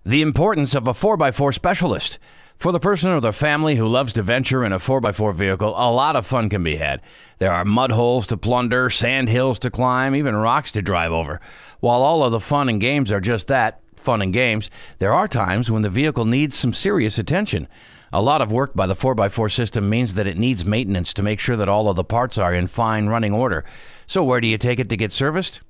The importance of a 4x4 specialist. For the person or the family who loves to venture in a 4x4 vehicle, a lot of fun can be had. There are mud holes to plunder, sand hills to climb, even rocks to drive over. While all of the fun and games are just that, fun and games, there are times when the vehicle needs some serious attention. A lot of work by the 4x4 system means that it needs maintenance to make sure that all of the parts are in fine running order. So where do you take it to get serviced?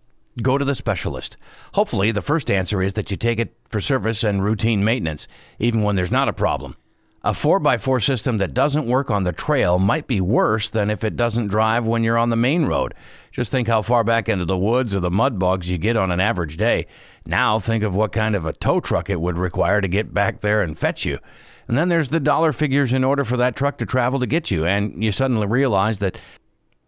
Go to the specialist. Hopefully, the first answer is that you take it for service and routine maintenance, even when there's not a problem. A 4x4 system that doesn't work on the trail might be worse than if it doesn't drive when you're on the main road. Just think how far back into the woods or the mud bogs you get on an average day. Now think of what kind of a tow truck it would require to get back there and fetch you. And then there's the dollar figures in order for that truck to travel to get you, and you suddenly realize that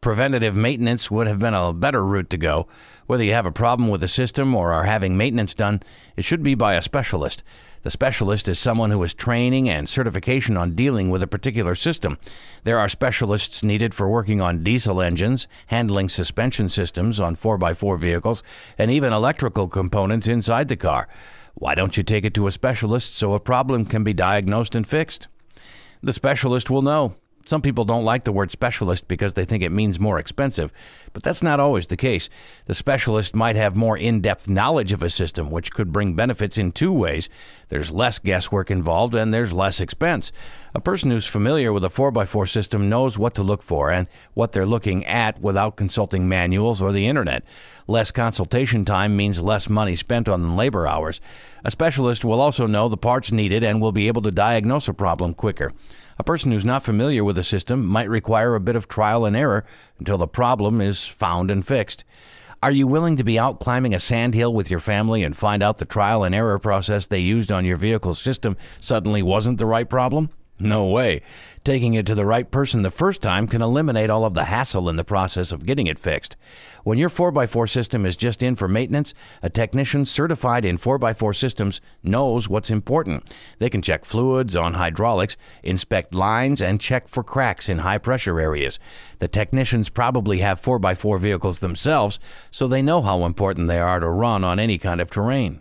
preventative maintenance would have been a better route to go. Whether you have a problem with the system or are having maintenance done, it should be by a specialist. The specialist is someone who has training and certification on dealing with a particular system. There are specialists needed for working on diesel engines, handling suspension systems on 4x4 vehicles, and even electrical components inside the car. Why don't you take it to a specialist so a problem can be diagnosed and fixed? The specialist will know. Some people don't like the word specialist because they think it means more expensive, but that's not always the case. The specialist might have more in-depth knowledge of a system, which could bring benefits in two ways. There's less guesswork involved and there's less expense. A person who's familiar with a 4x4 system knows what to look for and what they're looking at without consulting manuals or the internet. Less consultation time means less money spent on labor hours. A specialist will also know the parts needed and will be able to diagnose a problem quicker. A person who's not familiar with the system might require a bit of trial and error until the problem is found and fixed. Are you willing to be out climbing a sandhill with your family and find out the trial and error process they used on your vehicle's system suddenly wasn't the right problem? No way. Taking it to the right person the first time can eliminate all of the hassle in the process of getting it fixed. When your 4x4 system is just in for maintenance, a technician certified in 4x4 systems knows what's important. They can check fluids on hydraulics, inspect lines, and check for cracks in high-pressure areas. The technicians probably have 4x4 vehicles themselves, so they know how important they are to run on any kind of terrain.